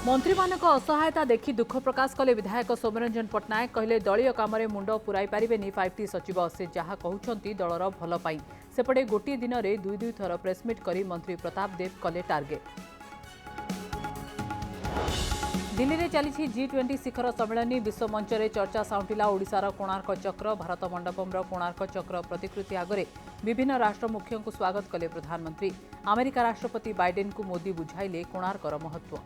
मंत्री मानक असहायता देखि दुख प्रकाश कले विधायक सौम्यरंजन पट्टनायक कहले दलीय काम मुंड पुराई पारे फाइव सचिव से जहाँ कहते दलर भल पाई सेपटे गोटे दिन में दुई थर प्रेसमिट कर मंत्री प्रताप देव कले टार्गेट। दिल्ली में चली G20 शिखर सम्मेलन विश्व मंच में चर्चा साउंटिला ओडिशार कोणार्क चक्र भारत मंडपम कोणार्क चक्र प्रतिकृति आगे विभिन्न राष्ट्र मुख्यों को स्वागत कले प्रधानमंत्री। अमेरिका राष्ट्रपति बाइडेन को मोदी बुझाइले कोणार्कर महत्व।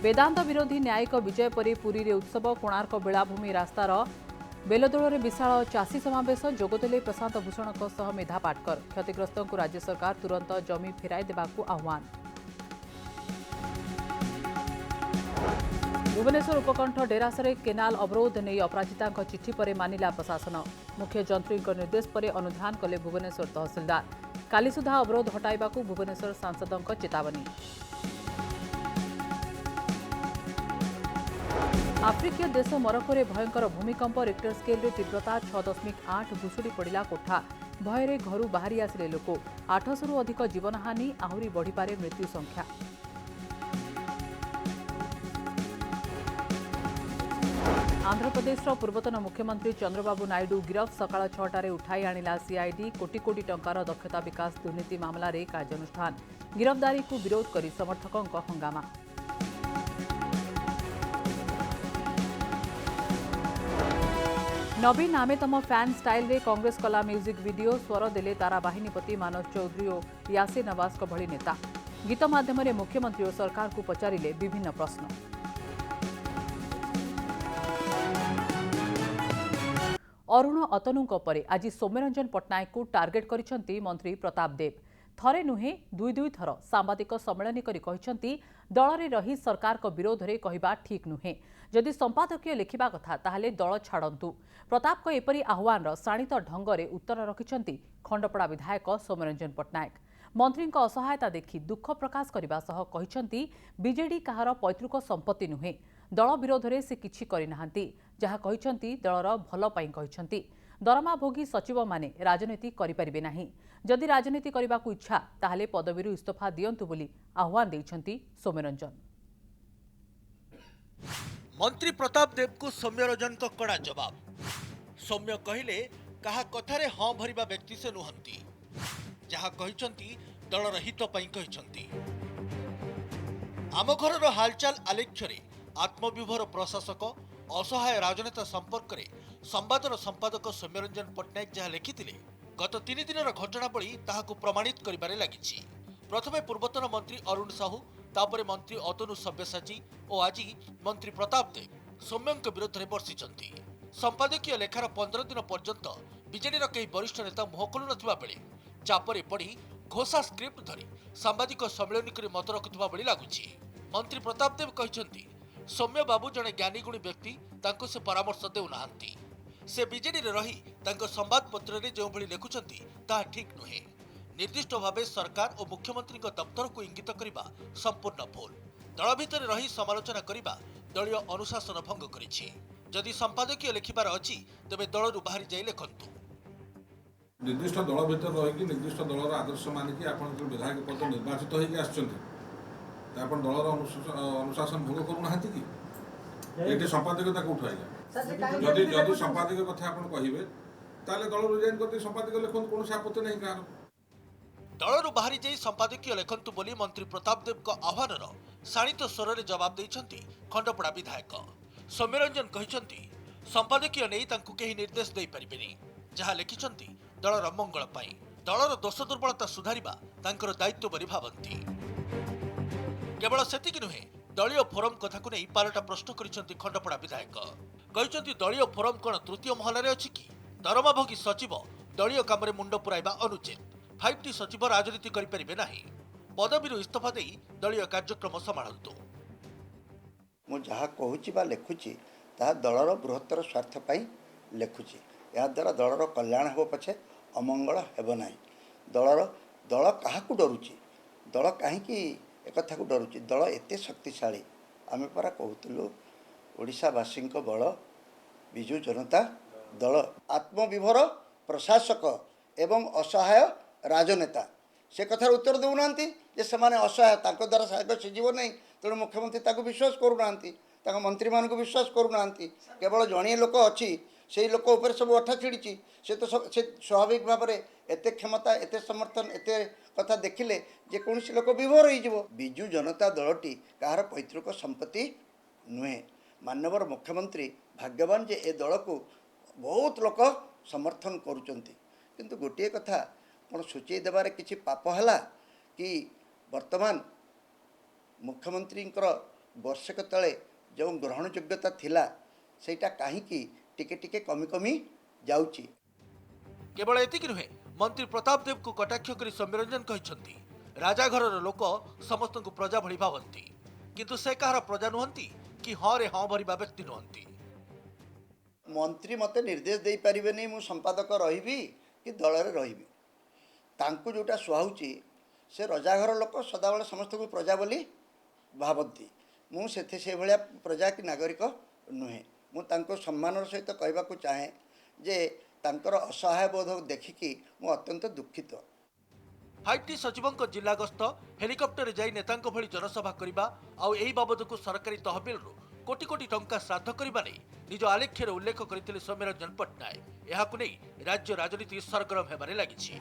वेदांत विरोधी न्यायिक विजय परी पुरी रे उत्सव कोणार्क बेलाभूमि रास्तार बेलदोल में विशाल चाषी समावेश जोगदेले प्रशांत भूषण मेधा पाटकर। क्षतिग्रस्तों को राज्य सरकार तुरंत जमी फेराई देबाकू आह्वान। भुवनेश्वर उपकंठ डेरासरे केनाल अवरोध नहीं अपराजिता चिठी पर मानिला प्रशासन। मुख्य जंत्री निर्देश पर अनुधान कले भुवनेश्वर तहसिलदार। काली सुधा अवरोध हटाइबाकू भुवनेश्वर सांसदों चेतावनी। आफ्रिकीय देश मरक्को भयंकर भूमिकंप रिक्टर स्केल रे तीव्रता 6.8 भुशुड़ी पड़ा कोठा भୟରେ घर बाहरी आसिले लोक 800 अधिक जीवनहानि आहुरी बढ़िपारे मृत्यु संख्या। आंध्र प्रदेश पूर्वतन मुख्यमंत्री चंद्रबाबू नायडू गिरफ सकाळ 6टारे उठाई आनिला सीआईडी कोटी कोटी टंकार दक्षता विकास दुर्नीति मामला रे कार्यानुष्ठान। गिरफ्तारी को विरोध करी समर्थकों हंगामा। नवीन आमेतम फैन स्टाइल रे कांग्रेस कला म्यूजिक वीडियो स्वर देले तारा बाहिनीपति मानव चौधरी और यासिर नवाज भली नेता। गीत माध्यम मुख्यमंत्री और सरकार को पचारिले विभिन्न प्रश्न। अरुण अतनुंक परे आज सौम्यरंजन पट्टनायक को टार्गेट करिसेंती मंत्री प्रताप देव। थरे नुहे दुई थर सांबादिक सम्मेलन करी कहिसेंती दल रे रही सरकार को विरोध रे कहिबा ठीक नुहे। जदि संपादकीय लिखिबा कथा ताहले दल छाड़ंतु। प्रताप को एपरी आह्वान शाणित ढंग से उत्तर रखिसेंती खंडपड़ा विधायक सौम्यरंजन पट्टनायक। मंत्री असहायता देखि दुख प्रकाश करने सह कहिसेंती बीजेडी कहार पैतृक संपत्ति नुहे। दल विरोध में से किछि करिनाहांती जहाँ कहिसेंती दलर भल पाई कहिसेंती। दरमा भोगी सचिव माने राजनीति करिपारिबे नाही। जदि राजनीति करने को इच्छा ताहले पदवीरु इस्तीफा दियंतु बोली आह्वान देइछंती सौम्यरंजन। मंत्री प्रताप देव को सौम्यरंजन को कड़ा जवाब। सौम्य कहले कहा कथारे हाँ भरिबा व्यक्ति से नुहंती जहाँ कहिसेंती दलर हित पई कहिसेंती। आम घरर हालचाल आलेख्य आत्मविभोर प्रशासक असहाय राजनेता संपर्क में संवादर संपादक सौम्यरंजन पट्टनायक जहाँ लिखिथिले गत 3 दिनर घटनावली ताहाकु प्रमाणित करिबारे लागिछि। प्रथमे पूर्वतन मंत्री अरुण साहू तापरे मंत्री अतनु सब्यसाची और आज मंत्री प्रताप देव सौम्यंक विरोध में बर्षिंट। संपादकीय लेखार 15 दिन पर्यंत बीजेडी कई वरिष्ठ नेता मुह खोलु नथिबा बेले चापरे पड़ी घोषा स्क्रिप्ट धरी सांबादिक सम्मेलन कर मत रखुवा भली लगुछि। मंत्री प्रताप देव कहते सौम्य बाबू जड़े ज्ञानी गुणी व्यक्ति तांको से परामर्श देउनाहांती। से बीजेडी रे रही तांको संवाद पत्र रे जो भली लिखुचंती ता ठीक नुहे। निर्दिष्ट भावे सरकार और मुख्यमंत्री दफ्तर को इंगित करने संपूर्ण भूल। दल भितर रही समालोचना करने दलीय अनुशासन भंग करिछि। जदि संपादकीय लिखिबार अछि तेबे दलरु बाहरी जाई लेखंतु। निर्दिष्ट दल भितर रही निर्दिष्ट दलर आदर्श मानिक आप विधायक पद निर्वाचित होकर आसचंती आपण दलर अनुशासन भंग करूना कि ये संपादकता कौट आइला। जदि जदि संपादक कथा आप कहे ताले दल रिजाइन करते संपादक लिखत कौन आपत्ति नहीं कहार। दलरु बाहरी जाई संपादकीय लेखंतु बोली मंत्री प्रताप देव को आह्वानर शाणित स्वर में जवाब देइछंती खंडपड़ा विधायक। सौम्यरंजन कहिसेंती संपादकीय नहीं तांकु केही निर्देश देई परिबेनी। जहाँ लिखिछंती दलर मंगल पाई दलर दोष दुर्बलता सुधारिबा तांकर दायित्व बोली भाबंती। केवल सेतिकी नुहे दलीय फोरम कथा को नहीं पालटा प्रश्न करिसेंती खंडपड़ा विधायक। कहिसेंती दलीय फोरम कोन तृतीय महला रे अछि कि दरमाभोगी सचिव दलीय काम रे मुंड पुराइबा अनुचित। 5टी सचिव राजनीति करि परिबे नाही। पदवीरु इस्तीफा देई दलीय कार्यक्रम संभाळंतु। मु जहाँ कहूँ बा लिखुची ता दलर बृहत्तर स्वार्थ पाई लिखुची। या द्वारा दलर कल्याण हो पछे अमंगल हेब ना। दल क्या डरुची दल कहीं एक को डरुची दल एत शक्तिशाली आम परा कहूलु ओडिशावासी बल विजु जनता दल आत्मविभोर प्रशासक एवं असहाय राजनेता से कथार उत्तर देउनांती जे सेमाने असहाय तांको द्वारा सहायक सिजिबो नहीं तेणु मुख्यमंत्री ताको विश्वास करूनांती ताको मंत्री मान को विश्वास करूनांती केवल जणिए लोक अच्छी से लोक उपर सब अठा छिड़ी से तो से स्वाभाविक भाव में एते क्षमता एते समर्थन एते कथा देखिले जे कौन लोक विभोर हो बिजु जनता दलटी कहार पैतृक संपत्ति नुहे माननीय मुख्यमंत्री भाग्यवान जे ए दल को बहुत लोक समर्थन करुचंती किंतु गोटे कथा कौन सूचई देवार किसी पाप है कि वर्तमान मुख्यमंत्री वर्षक तले जो ग्रहण योग्यता थिला सेटा कहीं टिके टिके कमी कमी जाउची। केवल एतिक नुहे मंत्री प्रताप देव को कटाक्ष कर सौम्यरंजन कहते राजा घर लोक समस्त को प्रजा भली भावती किंतु से कहार प्रजा नुहंती कि हाँ रे हाँ भरिबा व्यक्ति नुहंती। मंत्री मते निर्देश दे पारिबे नहीं मु संपादक रहिबी कि दल रे रहिबी तांकु जोटा सुहाउची से रजाघर लोक सदाबले समस्त को प्रजा बोली भावती मु सेथे से भलिया प्रजा की नागरिक नुहे मु तांको सम्मानर सहित कहबाकू चाहे जे तांकर असहाय बोध देखिकी मु अत्यंत दुखित। 5टी सचिवों जिला गस्त हेलिकप्टर जाई नेतांको भली जनसभा करिबा आउ एही बाबदकू सरकारी तहबिल कोटी कोटी टंका श्राद्ध करबा नै निज आलेख्यर उल्लेख करथिले सौम्यरंजन पट्टनायक एहाकू नै राज्य राजनीति सरगरम हेबारे लागिछि।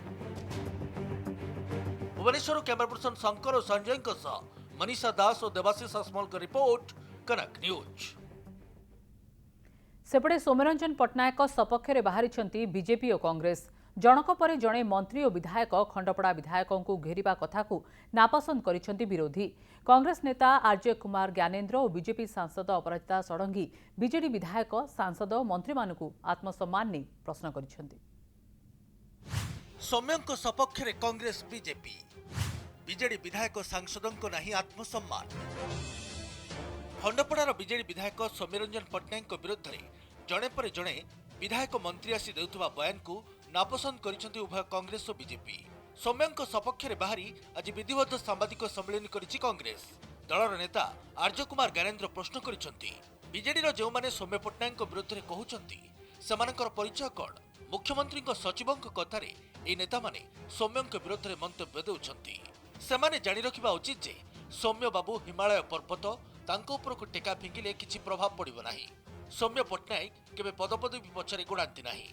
भुवनेश्वर कैमरा पर्सन शंकर और संजय मनीषा दास और देवाशीष असमल का रिपोर्ट कनक न्यूज। सेपटे सौम्यरंजन पट्टनायक सपक्ष बाहरी बीजेपी और कांग्रेस जनक पर जड़े मंत्री और विधायक खंडपड़ा विधायकों को घेरिबा कथा को नापसंद करिसेंति विरोधी कांग्रेस नेता आर्य कुमार ज्ञानेन्द्र और बीजेपी सांसद अपराजिता षडंगी बीजेडी विधायक सांसद और मंत्री मानकु आत्मसम्मान नहीं प्रश्न करिसेंति। सौम्यंक सपक्ष रे कांग्रेस बीजेपी बीजेडी विधायक सांसदों को नहीं आत्मसम्मान। खंडपड़ार बीजेडी विधायक सौम्यरंजन पट्टनायक विरुद्ध में जड़े पर जड़े विधायक मंत्री आसी देउथुबा बयान को नापसंद करिसेंति उभय कांग्रेस और बीजेपी। सौम्यंक सपक्ष में बाहरी आज विधिवत सांबादिक सम्मेलन करिछि कांग्रेस। दलर नेता आर्य कुमार ज्ञानेन्द्र प्रश्न करिसेंति बीजेडी जो माने सौम्य पट्टनायक विरुद्ध में कहउचंती सेमानकर परिचय कौन। मुख्यमंत्री सचिवों कथार ए नेता माने सौम्यंक विरुद्ध में मंतव्य देउछंती सेमाने जानि रखिबा उचित जे सौम्य बाबू हिमालय पर्वत तांको उपर को टेका फिंगिले किछि प्रभाव पड़िबो नाही। सौम्य पट्टनायक केबे पदपदवी पछरे गोड़ांती नाही।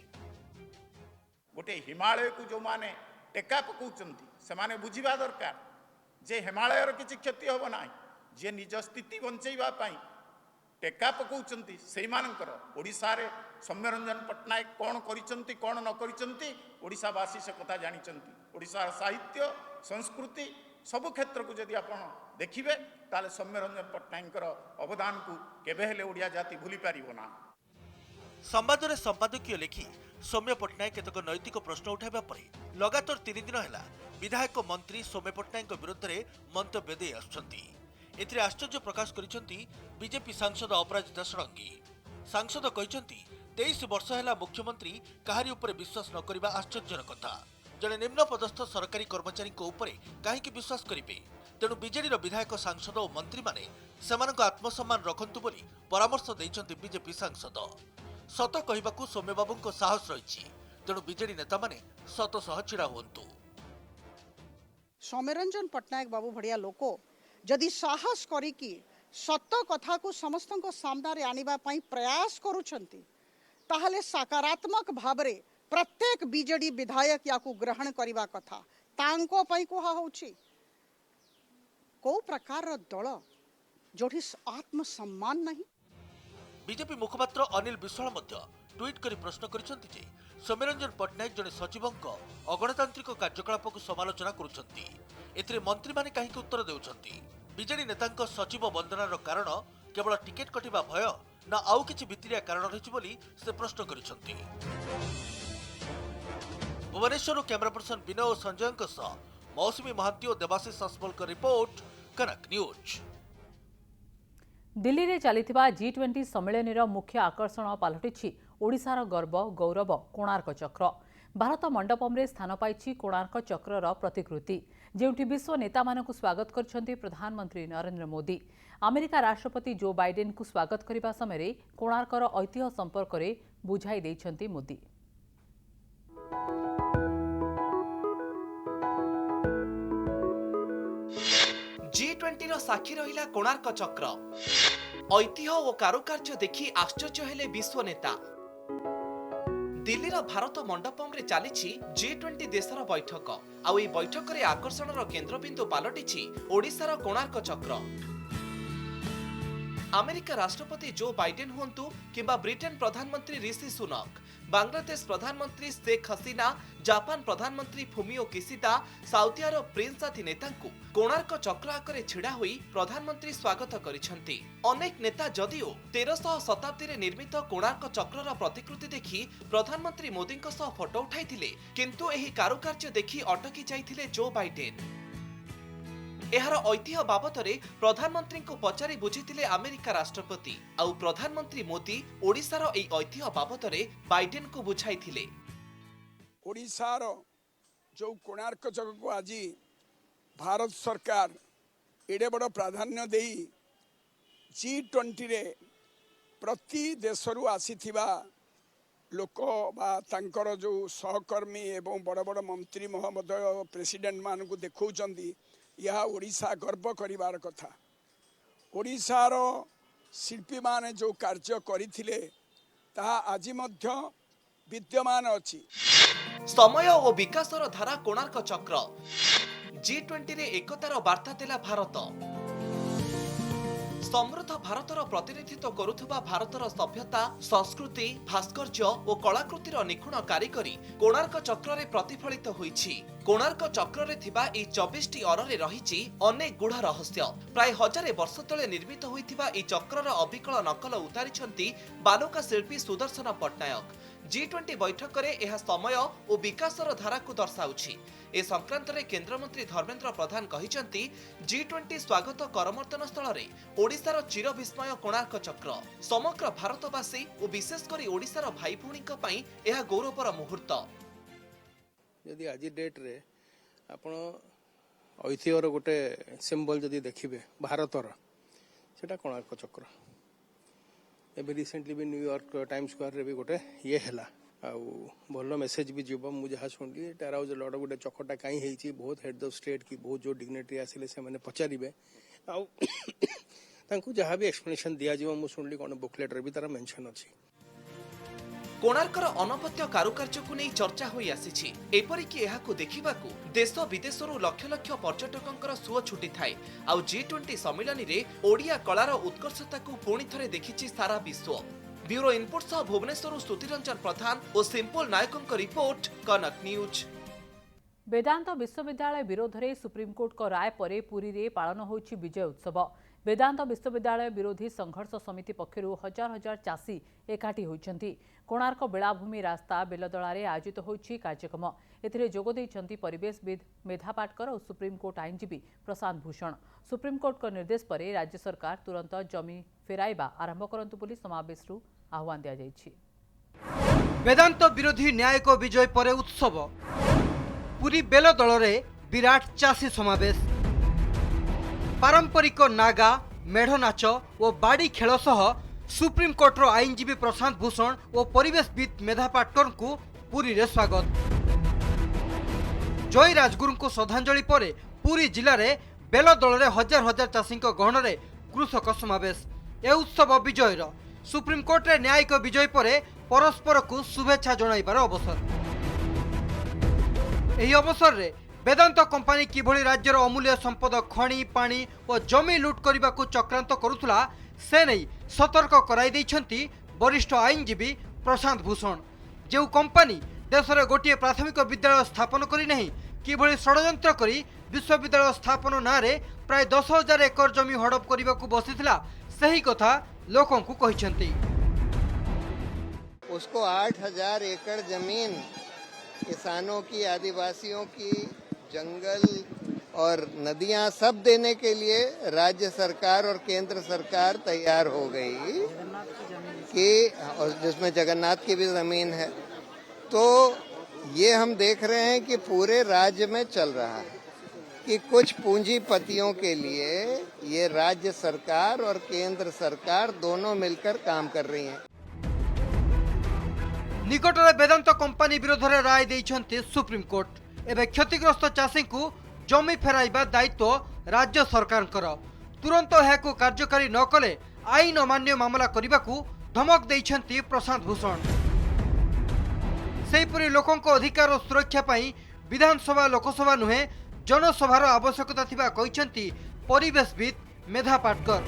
गोटे हिमालय को जो माने टेका पकाउचंती सेमाने बुझिबा दरकार जे हिमालयर किछि क्षति होबो नाही जे निज स्थिति बंचैबा पई टेका पकाउचंती सेई मानकर ओडिसा रे सौम्यरंजन पट्टनायक कोन करिसंती कोन न करिसंती ओडिसावासी से कथा जानिचंती। ओडिसा साहित्य संस्कृति सबु क्षेत्र को जदि आपण देखिबे ताले सौम्यरंजन पट्टनायकर अवदान को केबे हेले ओडिया जाति भूली पारिबो ना। संवाद रे संपादकीय लिखि सौम्य पट्टनायक केतक नैतिक प्रश्न उठाइबा परे लगातार 3 दिन हैला विधायक मंत्री सौम्य पट्टनायक विरुद्ध रे मंतव्य दे आछंती। एथिरे आश्चर्य प्रकाश करिसंती बीजेपी सांसद अपराजिता षडंगी। सांसद कहिसंती 23 वर्ष हैला मुख्यमंत्री काहारी ऊपर विश्वास न करिबा आश्चर्यर कथा। जड़े निम्न पदस्थ सरकारी कर्मचारी कहीं विश्वास करेंगे तेणु बीजेडी विधायक सांसद और मंत्री माने सेमानक आत्मसम्मान रखंतु बोली परामर्श देइछंती बीजेपी सांसद। सत कहबाकू सौम्य बाबू साहस रही तेणु बीजेडी नेता माने सत सह छिड़ा हुंतु। सौम्यरंजन पट्टनायक बाबू भड़िया लोक जदि साहस करिकी सत कथा को समस्त सामने आनिबा पई प्रयास करूछंती ताहले सकारात्मक भावरे प्रत्येक बीजेडी विधायक या को ग्रहण करिबा कथा तांको पई कुहा होछि। को प्रकार दल जोठी आत्मसम्मान नहीं। बीजेपी मुखपात्र अनिल विश्वाल ट्वीट कर प्रश्न करिसेंति जे सौम्यरंजन पट्टनायक जड़े सचिवों अगणतांत्रिक कार्यकलाप को समालोचना करुछंती एथिरे मंत्री माने काहेकि उत्तर देउछंती। बीजेडी नेतांक सचिव वंदनार कारण केवल टिकेट कटिबा भय ना आउ किछि भितरिया कारण रहिछि बोली से प्रश्न करिसेंति। भुवनेश्वर कैमरा पर्सन विनय और संजय मौसुमी महांती और देवाशीष असमल का रिपोर्ट कनक न्यूज। दिल्ली रे चलिथिबा G20 सम्मेलन मुख्य आकर्षण पलटिछि ओडिशार गर्व गौरव कोणार्क चक्र। भारत मंडपम रे स्थान पाइछि कोणार्क चक्रर प्रतिकृति जेउठी विश्व नेता मानकु स्वागत करछन्ती प्रधानमंत्री नरेंद्र मोदी। अमेरिका राष्ट्रपति जो बाइडेन को स्वागत करिबा समय कोणार्कर ऐतिह्य संपर्क रे बुझाई दैछन्ती मोदी। G20 रो साक्षी रहिला कोणार्क चक्र। ऐतिह्य और कारुकार्य देखि आश्चर्य हेले विश्व नेता। दिल्लीर भारत मंडपम रे चलीछि G20 देशर बैठक। आउ ए बैठक रे आकर्षणर केन्द्रबिंदु पालटिछि ओडिशार कोणार्क चक्र। अमेरिका राष्ट्रपति जो बाइडेन हुंतु किंबा ब्रिटेन प्रधानमंत्री ऋषि सुनक, बांग्लादेश प्रधानमंत्री शेख हसीना, जापान प्रधानमंत्री Fumio Kishida, Saudi Arabia prince आदि नेतांकु कोणार्क चक्र आकरे छिड़ा होई प्रधानमंत्री स्वागत करिसेंती। अनेक नेता जदिओ 1300 शताब्दी रे निर्मित कोणार्क चक्रर प्रतिकृति देखि प्रधानमंत्री मोदींक सह फोटो उठाइथिले, किंतु एही कारुकार्य देखि अटकी जाइथिले जो बाइडेन। एहार ऐतिह्य बाबतरे प्रधानमंत्री को पचारि बुझिथिले अमेरिका राष्ट्रपति। आउ प्रधानमंत्री मोदी ओडिशार एई ऐतिह्य बाबतरे बाइडेन को बुझाइथिले। ओडिशार जो कोणार्क चक्र को आज भारत सरकार एडे बड़ प्राधान्य देई G20 रे प्रति देशरू आसीथिबा लोक बा तांकर जो सहकर्मी एवं बड़ बड़ मंत्री महोदय प्रेसिडेंट मान को देखौचंदी। यह ओडिशा गर्व करिवार कथा। ओडिशार शिल्पी माने जो कार्य करिथिले ताहा आज मध्य विद्यमान अछि। समय और विकासर धारा कोणार्क चक्र। G20 रे एकतार वार्ता देला भारत। समृद्ध भारतर प्रतिनिधित्व करुथुबा भारतर सभ्यता, संस्कृति, भास्कर्य और कलाकृतिर निखुण कारीगरी कोणार्क चक्र रे प्रतिफलित होईछि। कोणार्क चक्र रे थिबा ए 24टी अरे रहिछि अनेक गुढ़ रहस्य। प्राय 1000 वर्ष तले निर्मित होइथिबा ए चक्रर अविकल नकल उतारिछंती बालुका शिल्पी सुदर्शन पट्टनायक। G20 बैठक रे एहा समय और विकासर धारा को दर्शाउछि। ए संक्रांत रे केंद्र मंत्री धर्मेंद्र प्रधान कहिसंती G20 स्वागत करमर्दन स्थल रे ओडिशार चिर विस्मय कोणार्क चक्र। समग्र भारतवासी और विशेषकर ओडिशार भाई भूणीक पई एहा गौरवर मुहूर्त। यदि आज डेट रे आपण ऐतिह्यर गोटे सिंबल जदि देखिबे भारतर सेटा कोणार्क चक्र। एबे रिसेंटली भी न्यूयॉर्क टाइम स्क्वायर रे भी गोटे ये हैला आउ भल मेसेज भी जीव मुझे जहाँ शुणली तार लड़ गोटे चकटा कहीं होती बहुत हेड ऑफ स्टेट की बहुत जो डिग्नेटरी आसिले से मैंने पचारे आउ जहाँ भी एक्सप्लेनेशन दिया मुझे शुणली कौन बुकलेट रे भी तार मेंशन अछि। कोणार्कर अनवद्य कारुकार्य को नहीं चर्चा होई आसीछि। एपरिकी एहाकु देखिबाकु देश विदेशरू लक्ष लक्ष पर्यटकंकर सुओ छुटी थाए। आउ G20 सम्मेलन रे ओडिया कलार उत्कर्षता को पुणी थरे देखिछि सारा विश्व। ब्यूरो इनपुट सह भुवनेश्वर स्तुतिरंजन प्रधान और सिंपल नायकंक रिपोर्ट, कनक न्यूज। वेदांत विश्वविद्यालय विरोध में सुप्रीमकोर्ट को राय पर पुरी रे पालन होछि विजय उत्सव। वेदांत विश्वविद्यालय विरोधी संघर्ष समिति पक्षर हजार हजार चाषी एकाठी होइछन्ति। कोणार्क बेलाभूमि रास्ता बेलदलारे आयोजित होइछि कार्यक्रम। एथिरे जोग दैछन्ति परिवेशविद मेधा पाटकर और सुप्रीमकोर्ट आईनजीवी प्रशांत भूषण। सुप्रीमकोर्ट को निर्देश पर राज्य सरकार तुरंत जमी फेराइबा आरंभ करंतु बोली समावेशरू आह्वान दिया जाइछि। वेदांत विरोधी न्यायिक विजय पर उत्सव। पुरी बेलदलरे विराट चाषी समावेश। पारंपरिक नागा मेढ़ नाच और बाड़ी खेल सह सुप्रीमकोर्टर आईनजीवी प्रशांत भूषण और परिवेशविद मेधा पाटकर को पुरी रे स्वागत। जय राजगुरु को श्रद्धांजलि पर पुरी जिले में बेलदलरे हजार हजार चाषी गहन में कृषक समावेश। ए उत्सव विजयर सुप्रीमकोर्ट रे न्यायिक विजय पर परस्पर को शुभेच्छा जणाइबार अवसर। एही अवसर रे वेदांत कंपनी किभली राज्यर अमूल्य संपद खणी पानी और जमी लुट करने को चक्रांत करुला से नहीं सतर्क कराई दैछन्ति वरिष्ठ आईनजीवी प्रशांत भूषण। जो कंपनी देश में गोटे प्राथमिक विद्यालय स्थापन करी नहीं किभली षड्यंत्र करी विश्वविद्यालय स्थापन ना रे प्राय 10,000 एकर जमी हड़प करने को बसीथिला सही कथा लोकों को कहिछन्ति। उसको 8,000 एकड़ जमीन किसानों की, आदिवासियों की, जंगल और नदियां सब देने के लिए राज्य सरकार और केंद्र सरकार तैयार हो गई कि, और जिसमें जगन्नाथ की भी जमीन है। तो ये हम देख रहे हैं कि पूरे राज्य में चल रहा है कि कुछ पूंजीपतियों के लिए ये राज्य सरकार और केंद्र सरकार दोनों मिलकर काम कर रही हैं। निकटरे वेदांत कंपनी विरोध में राय दैछन्ति सुप्रीमकोर्ट। एवं क्षतिग्रस्त चाषी को जमी फेराइबा दायित्व राज्य सरकार तुरंत यह कार्यकारी न कले आईन अमान्य मामला करने को धमक देइछंती प्रशांत भूषण। सेहीपरि लोकों अधिकार और सुरक्षा पाई विधानसभा लोकसभा नुहे जनसभार आवश्यकता थिबा कहिछंती परिवेशविद मेधा पाटकर।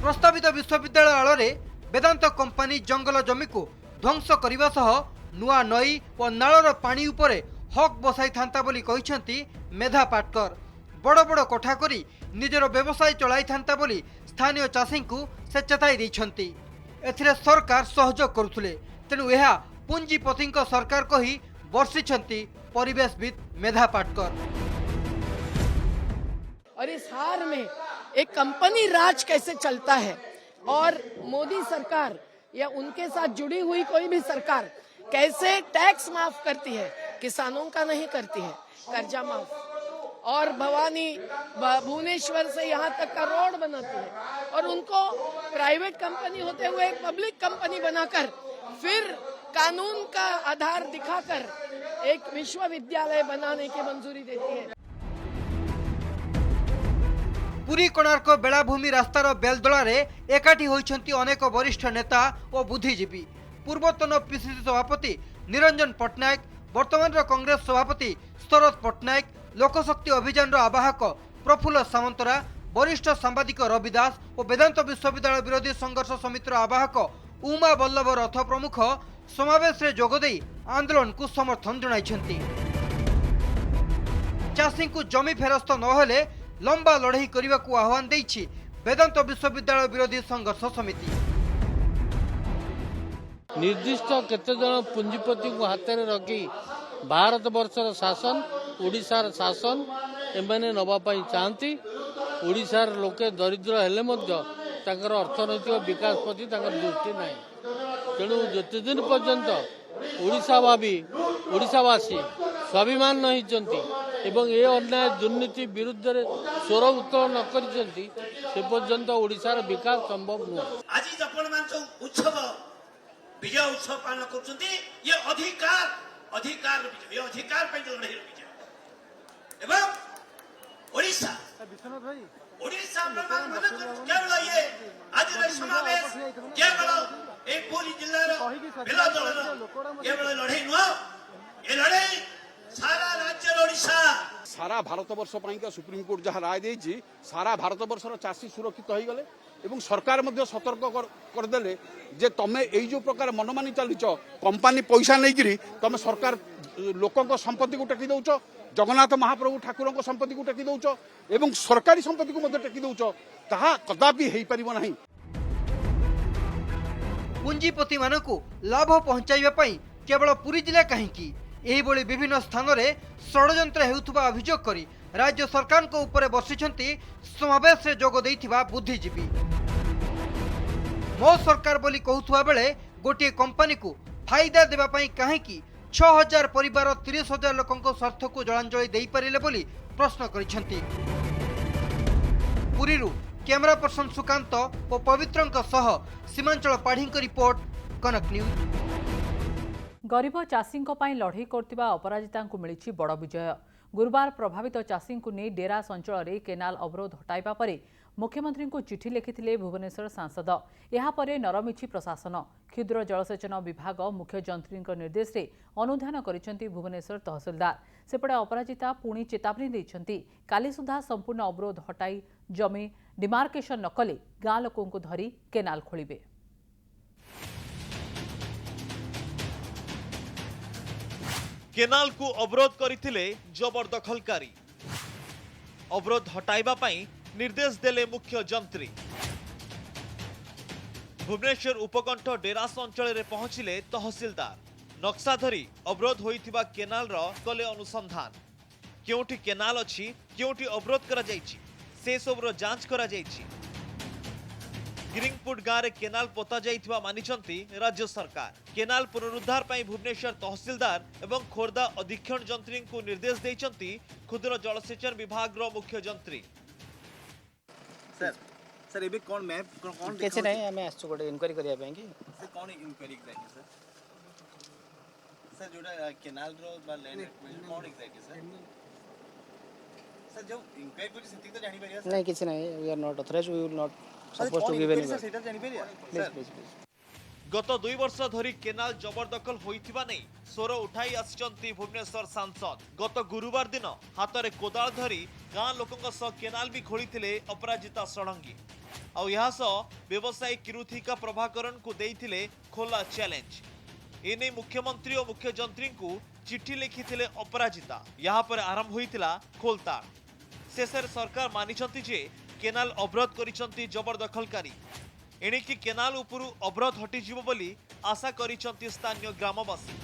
प्रस्तावित विश्वविद्यालय आଳରେ वेदांत कंपनी जंगल जमी को ध्वंस करने सह नुआ नई और नालर पानी उपरे हक बसाई थांता बोली कहिछंती मेधा पाटकर। बड़ बड़ कोठा करी निजर व्यवसाय चलाई थांता बोली स्थानीय चाषी को से चेताई दैछंती। एथिरे सरकार सहयोग करुथुले तेणु यह पुंजीपति सरकार कही वर्षिछंती परिवेशविद मेधा पाटकर। और इस हार में एक कंपनी राज कैसे चलता है और मोदी सरकार या उनके साथ जुड़ी हुई कोई भी सरकार कैसे टैक्स माफ करती है, किसानों का नहीं करती है, कर्जा माफ, और भवानी भुवनेश्वर से यहाँ तक का रोड बनाती है और उनको प्राइवेट कंपनी होते हुए एक पब्लिक कंपनी बनाकर फिर कानून का आधार दिखाकर एक विश्वविद्यालय बनाने की मंजूरी देती है। पुरी कोणार्क बेलाभूमि रास्तार बेलदोला एकाठी होइछंती अनेक वरिष्ठ नेता और बुद्धिजीवी। पूर्वतन पीसीसी सभापति निरंजन पट्टनायक, वर्तमान कांग्रेस सभापति शरद पट्टनायक, लोकशक्ति अभियान आवाहक प्रफुल्ल सामंतरा, वरिष्ठ सांबादिक रविदास और वेदांत विश्वविद्यालय विरोधी संघर्ष समितिर आवाहक उमा बल्लभ रथ प्रमुख समावेश रे जोगदेई आंदोलन को समर्थन जणाइछंती। चाषी को जमी फेरस्त नहेले लंबा लड़ाई करने को आह्वान देइछि वेदांत विश्वविद्यालय विरोधी संघर्ष समिति। निर्दिष्ट केते जन पुंजीपति को हाथ में रखी भारत वर्षर शासन ओडिशार शासन एमाने नबा पई चाहती। ओडिशार लोके दरिद्र हेले मध्य ताकर अर्थनैतिक विकास प्रति ताकर दृष्टि नहीं। तेणु जते दिन पर्यंत ओडिशावासी स्वाभिमान नहीं चंती एवं ये अन्याय दुर्नीति विरुद्ध स्वर उत्तोलन न करिसेंती से पर्यंत ओडिशार विकास संभव नुह। आज आपण मान उत्सव विजय उत्सव पालन करछंती ये अधिकार विजय, ये अधिकार पे जो लड़ाई विजय एवं ओडिशा प्रधान केवल ये आज समावेश केवल एक पूरी जिला बेला दल केवल लड़ाई नुह, ये लड़ाई सारा राज्य ओडिशा सारा भारत वर्ष का सुप्रीम कोर्ट जहाँ राय देछि सारा भारत वर्षर चाषी सुरक्षित हो गले एवं सरकार मध्य सतर्क करदेले जे तमे एई जो प्रकार मनमानी चलिच कंपनी पैसा नहीं तमे सरकार लोकों संपत्ति को टेकी दौच, जगन्नाथ महाप्रभु ठाकुर संपत्ति को टेकी दौच एवं सरकारी संपत्ति को टेकी दौच, ताहा कदापि हेई परिबो नहीं। पुंजीपति मानकु लाभ पहुंचाइबा पई केवल पुरी जिला कहीं एहिभଳି विभिन्न स्थान में षड्यंत्र हेउथुबा अभियोग करी राज्य सरकार को ऊपर बसिछंती समावेश रे जोग देइथिबा बुद्धिजीवी। मो सरकार बोली कहउथुबा बेले गोटे कंपनी को फायदा देबा पई काहेकि 6000 परिवार 30,000 लोकंको स्वार्थ को जलांजलि देई परिले बोली प्रश्न करिछंती। पुरीरू कैमरा पर्सन सुकांत और पवित्रंक सह सीमांचल पाढ़ींक रिपोर्ट, कनक न्यूज। गरीब चाषी लड़ई करथिबा अपराजिता मिली बड़ विजय। गुरुवार प्रभावित चाषी को नहीं डेरास अंचल में केनाल अवरोध हटाइबा परे मुख्यमंत्री को चिठी लिखिथिले भुवनेश्वर सांसद। यापर नरमिछि प्रशासन। क्षुद्र जलसेचन विभाग मुख्य जंत्री निर्देश में अनुधान करिसेंती भुवनेश्वर तहसिलदार। सेपटे अपराजिता पुणी चेतावनी दैछंती काली सुधा संपूर्ण अवरोध हटाई जमी डिमार्केशन न कले गाँ लोकों को धरी केनाल खोलिबे। केनाल को अवरोध करथिले जबरदखलकारी। अवरोध हटाइबा पई निर्देश देले मुख्य जंत्री। भुवनेश्वर उपकंठ डेरास अंचल में पहुंचिले तहसिलदार। नक्शा धरी अवरोध होइथिबा केनाल रो कले अनुसंधान। क्योंठी केनाल अछि क्योंठी अवरोध करा जाइछि से सबरो जांच करा जाइछि। गिरिंगपुट गाँव में केनाल पोता जाइथिबा मानिछंती राज्य सरकार। केनाल पुनरुद्धार पई भुवनेश्वर तहसिलदार एवं खोर्धा अधीक्षण जंत्री को निर्देश दैछंती क्षुद्र जलसेचन विभाग रो मुख्य जंत्री। सर एबे कोन मैप कोन कैसे नहीं हमें आसु गोटे इंक्वायरी करिया पाएंगे सर कोन इंक्वायरी एग्जैक्टली सर जोड़ा केनाल रो बा लैंड कोन एग्जैक्टली सर सर जो इंक्वायरी को सेटिंग तो जानि परिया नहीं किसी नहीं, we are not authorized, we will not suppose to give any sir सेटा जानि परिया प्लीज प्लीज प्लीज। गत 2 वर्ष धरी केनाल जबरदखल होइथिबा नै स्वर उठाई आसिचंती भुवनेश्वर सांसद। गत गुरुवार दिन हातरे कोदाल धरी गाँ लोकंक सह केनाल भी खोलिथिले अपराजिता षडंगी। आ यहाँ सह व्यवसायी किरुथिका प्रभाकरण को देइथिले खोला चैलेंज। एने मुख्यमंत्री और मुख्यमंत्री को चिट्ठी लिखिथिले अपराजिता। यहाँ पर आरंभ होइतिला खोलताड़। शेषर सरकार मानिछंती जे केनाल अवरोध करिछंती जबरदखलकारी। एणिकी केनाल उपरु अवरोध हटिजिवो बोली आशा करिछंती स्थानीय ग्रामवासी।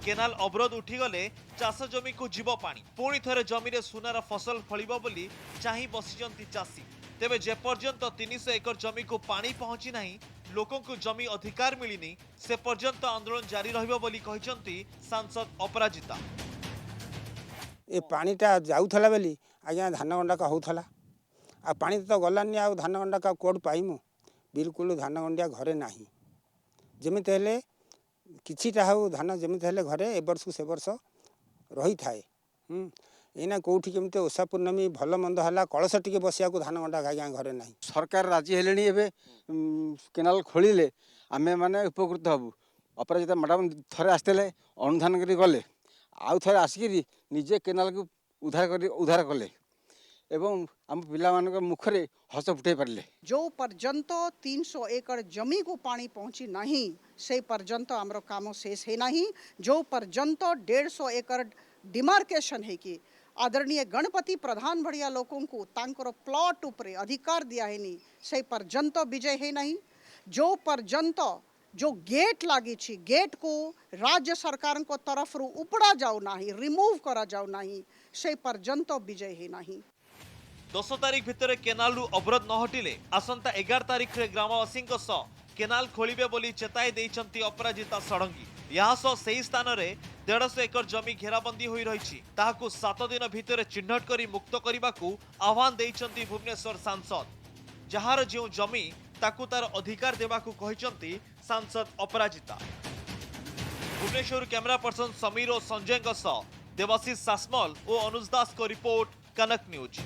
केनाल अवरोध उठिगले चाष जमी को जीव पानी, पुणी थरे जमीरे सुनार फसल फलिबो बोली चाही बसिछंती चाषी। तेबे जेपर्यंत 300 एकर जमी को पानी पहुंची नाही, लोकों को जमी अधिकार मिलिनी, से पर्यंत आंदोलन जारी रहिबो बोली कहिछंती सांसद अपराजिता। ए पानीटा जाउथला बेली आज्ञा धान गंडा होउथला, आ पानी तो गलानी, आ धान गंडा कोड पाइमु। बिल्कुल धान गंडिया घरे नाही, जेमिति हेले किछिटा हो धान जेमिति हेले घरे ए वर्ष से वर्ष रही थाए। एना कोठी केमते ओषा पूर्णमी भल मंद हला कलश टिके बसिया को धान गंडा आज्ञा घरे नाही। सरकार राजी हेलेनी एबे केनाल खोलिले आमे माने उपकृत हबु। अपराजिता मैडम थरे आस्तेले अनुधान करी गले, आउ थरे आसिकी निजे केनाल को उद्धार कले एवं आम पिला मानक मुखरे हस फुटाई पारे। जो पर्यंत 300 एकड़ जमी को पानी पहुंची नहीं से पर्यंत आमर काम शेष है नहीं। जो पर्यंत 150 एकड़ डिमार्केशन है कि आदरणीय गणपति प्रधान भड़िया लोकों को तांकर प्लॉट उपरे अधिकार दिया है नहीं, से पर्यंत विजय है नहीं। जो पर्यंत जो गेट लगी छी, गेट को राज्य सरकार को तरफ रु उपड़ा जाऊ नहीं, रिमूव करा जाऊ नहीं, से पर्यंत विजय है नहीं। 10 तारिख भितर केनाल रु अवरोध न हटिले आसंता 11 तारिख रे ग्रामवासी केनाल खोलिबे बोली चेताई देइछंती अपराजिता षडंगी। यहाँ सह सेही स्थान रे 150 एकर जमी घेराबंदी होई रहिछि, ताहाकु 7 दिन भितर चिन्हट करी मुक्त करिबाकू आह्वान देइछंती भुवनेश्वर सांसद। जहार जो जमी ताकू तार अधिकार देबाकू कहिछंती सांसद अपराजिता। भुवनेश्वर कैमरा पर्सन समीर और संजय सह देवाशीष सासमल और अनुज दास को रिपोर्ट, कनक न्यूज।